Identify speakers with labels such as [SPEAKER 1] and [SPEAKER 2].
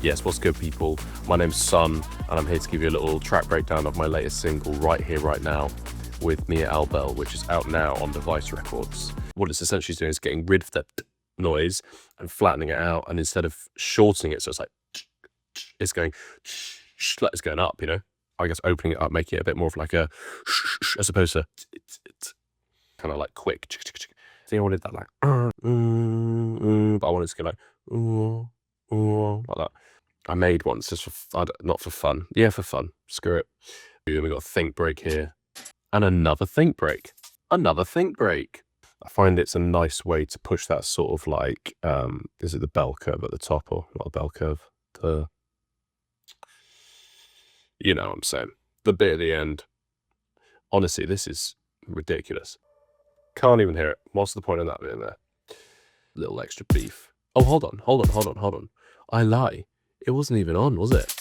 [SPEAKER 1] Yes, what's good, people? My name's Sun, and I'm here to give you a little track breakdown of my latest single, Right Here, Right Now, with Mia Albel, which is out now on Device Records. What it's essentially doing is getting rid of the noise and flattening it out, and instead of shortening it, so it's like, it's going, like it's going up, you know? I guess opening it up, making it a bit more of like a, as opposed to kind of like quick. See, I wanted that like, but I wanted to go like that. I made once just for, not for fun. Yeah, for fun. Screw it. And we got a think break here. And another think break. Another think break. I find it's a nice way to push that sort of like, is it the bell curve at the top or not a bell curve? You know what I'm saying. The bit at the end. Honestly, this is ridiculous. Can't even hear it. What's the point of that bit in there? Little extra beef. Oh, hold on. I lie. It wasn't even on, was it?